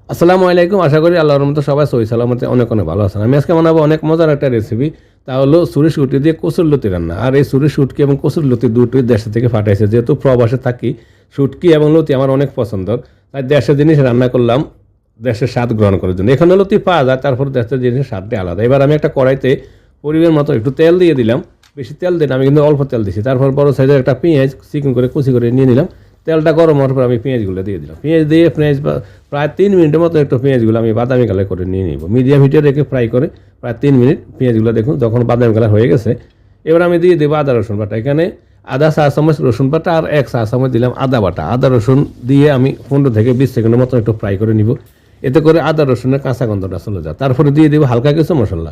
আসসালামু আলাইকুম। আশা করি আল্লাহর রহমতে সবাই সহি সালামতে অনেক অনেক ভালো আছেন। আমি আজকে বানাবো অনেক মজার একটা রেসিপি। তা হলো সুরি শুটকি দিয়ে কচুর লতি রান্না। আর এই সুরি শুটকি এবং কচুর লতি দুটোই দেশে থেকে পাঠাইছে। যেহেতু প্রবাসে থাকি, শুটকি এবং লতি আমার অনেক পছন্দ, তাই দেশের জিনিস রান্না করলাম দেশের স্বাদ গ্রহণ করার জন্য। এখানে লতি পাওয়া যায়, তারপর দেশের জিনিসের স্বাদটা আলাদা। এবার আমি একটা কড়াইতে পরিমাণ মতো একটু তেল দিয়ে দিলাম। বেশি তেল দিন, আমি কিন্তু অল্প তেল দিছি। তারপর বড় সাইজের একটা পেঁয়াজ চিকন করে কুচি করে নিয়ে নিলাম। তেলটা গরম হওয়ার পর আমি পেঁয়াজগুলো দিয়ে দিলাম। পেঁয়াজ দিয়ে প্রায় 3 মিনিটের মতো একটু পেঁয়াজগুলো আমি বাদামি কালার করে নিয়ে নিব। মিডিয়াম হিটে রেখে ফ্রাই করে প্রায় 3 মিনিট পেঁয়াজগুলো দেখুন যখন বাদামি কালার হয়ে গেছে, এবার আমি দিয়ে দেবো আদা রসুন বাটা। এখানে আধা চা চামচ রসুন বাটা আর 1 চা চামচ দিলাম আদা বাটা। আদা রসুন দিয়ে আমি 15 থেকে 20 সেকেন্ডের মতো একটু ফ্রাই করে নিব। এতে করে আদা রসুনের কাঁচা গন্ধটা চলে যায়। তারপরে দিয়ে দেবো হালকা কিছু মশলা।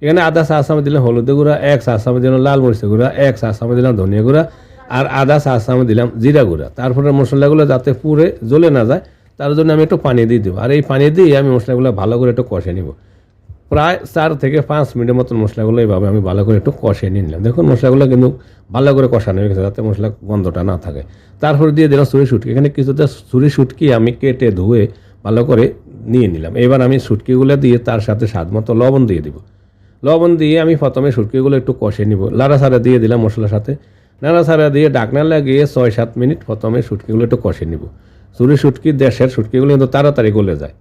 এখানে আধা চা চামচ দিলাম হলুদ গুঁড়া, 1 চা চামচ দিলাম লাল মরিচের গুঁড়া, 1 চা চামচ দিলাম ধনিয়া গুঁড়া আর আধা চা চামচ দিলাম জিরা গুঁড়া। তারপরে মশলাগুলো যাতে পুড়ে জ্বলে না যায় তার জন্য আমি একটু পানি দিয়ে দেবো। আর এই পানি দিয়ে আমি মশলাগুলো ভালো করে একটু কষে নিব। প্রায় 4 থেকে 5 মিনিটের মতন মশলাগুলো এইভাবে আমি ভালো করে একটু কষে নিয়ে নিলাম। দেখুন মশলাগুলো কিন্তু ভালো করে কষানো হয়ে গেছে, যাতে মশলা গন্ধটা না থাকে। তারপরে দিয়ে দিলাম ছুরি শুটকি। এখানে কিছুটা ছুরি শুটকি আমি কেটে ধুয়ে ভালো করে নিয়ে নিলাম। এবার আমি শুটকিগুলো দিয়ে তার সাথে স্বাদ মতো লবণ দিয়ে দিব। লবণ দিয়ে আমি প্রথমে শুটকিগুলো একটু কষে নিব। লাড়াছাড়া দিয়ে দিলাম মশলার সাথে। নাড়াছাড়া দিয়ে ঢাকনা লাগিয়ে 6-7 মিনিট প্রথমে শুটকিগুলো একটু কষে নিব। চুরি শুটকি দেশের শুটকিগুলো কিন্তু তাড়াতাড়ি গলে যায়।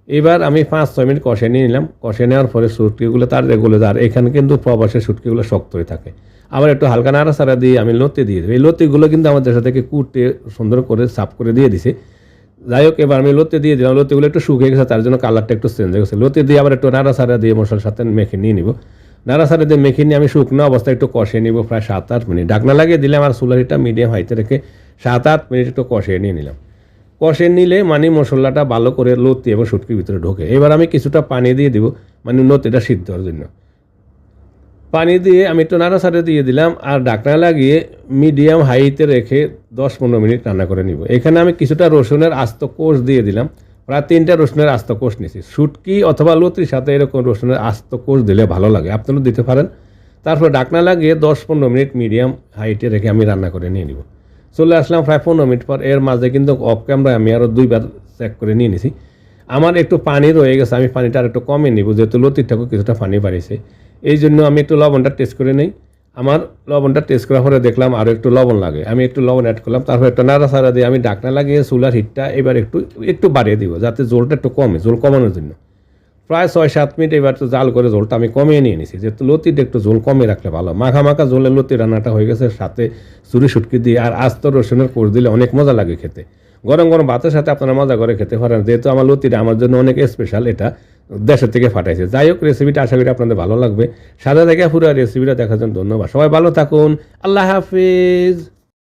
এবার আমি 5-6 মিনিট কষে নিয়ে নিলাম। কষে নেওয়ার পরে শুটকিগুলো তাড়াতাড়ি গলে যায়। আর এখানে কিন্তু প্রবাসের শুটকিগুলো শক্ত হয়ে থাকে। আবার একটু হালকা নাড়াছাড়া দিয়ে আমি লতি দিয়ে দেবো। এই লতিগুলো কিন্তু আমার দেশে থেকে কুটে সুন্দর করে সাফ করে দিয়ে দিছে। যাই হোক, এবার আমি লতি দিয়ে দিলাম। লতিগুলো একটু শুকিয়ে গেছে, তার জন্য কালারটা একটু চেঞ্জ হয়ে গেছে। লতি দিয়ে আবার একটু নাড়াছাড়া দিয়ে মশলার সাথে মেখে নিয়ে নিব। নাড়াছাড়া দিয়ে মেখে নিয়ে আমি শুকনো অবস্থায় একটু কষে নিব প্রায় 7-8 মিনিট। ঢাকনা লাগিয়ে দিলাম আর চুলাটা মিডিয়াম হাইতে রেখে 7-8 মিনিট একটু কষে নিয়ে নিলাম। কষে নিলে মানে মশলাটা ভালো করে লতি এবং শুটকির ভিতরে ঢোকে। এবার আমি কিছুটা পানি দিয়ে দিব, মানে লতিটা সিদ্ধ হওয়ার জন্য। পানি দিয়ে আমি একটু নাড়াচাড়া দিয়ে দিলাম আর ঢাকনা লাগিয়ে মিডিয়াম হাইতে রেখে 10-15 মিনিট রান্না করে নিব। এখানে আমি কিছুটা রসুনের আস্ত কোষ দিয়ে দিলাম। প্রায় 3টা রসুনের আস্ত কোষ নিয়েছি। শুটকি অথবা লতির সাথে এরকম রসুনের আস্ত কোষ দিলে ভালো লাগে, আপনারাও দিতে পারেন। তারপর ঢাকনা লাগিয়ে 10-15 মিনিট মিডিয়াম হাইটে রেখে আমি রান্না করে নিয়ে নিব। চলে আসলাম প্রায় 15 মিনিট পর। এর মাঝে কিন্তু অফ ক্যামেরায় আমি আরও 2বার চেক করে নিয়ে নিছি। আমার একটু পানি রয়ে গেছে, আমি পানিটা আর একটু কমে নিব, যেহেতু লতির থেকেও কিছুটা পানি বাড়িয়েছে। এই জন্য আমি একটু লবণটা টেস্ট করে নিই। আমার লবণটা টেস্ট করার পরে দেখলাম আরও একটু লবণ লাগে, আমি একটু লবণ অ্যাড করলাম। তারপর একটু নাড়াচাড়া দিয়ে আমি ঢাকনা লাগিয়ে চুলার হিটটা এবার একটু বাড়িয়ে দিব, যাতে ঝোলটা একটু কমে, ঝোল কমানোর জন্য। প্রায় 6-7 মিনিট এবার তো জাল করে ঝোলটা আমি কমিয়ে নিয়ে নিছি, যেহেতু লতিটা একটু ঝোল কমিয়ে রাখলে ভালো। মাখা মাখা ঝোলে লতি রান্নাটা হয়ে গেছে, সাথে চুরি শুটকি দিয়ে আর আস্ত রসুনের কোষ দিলে অনেক মজা লাগে খেতে। গরম গরম ভাতের সাথে আপনারা মজা করে খেতে পারেন, যেহেতু আমার লতিটা আমার জন্য অনেক স্পেশাল, এটা দেশের থেকে পাঠাইছে। যাই হোক, রেসিপিটা আশা করি আপনাদের ভালো লাগবে। সাদা থেকে পুরো রেসিপিটা দেখার জন্য ধন্যবাদ। সবাই ভালো থাকুন। আল্লাহ হাফিজ।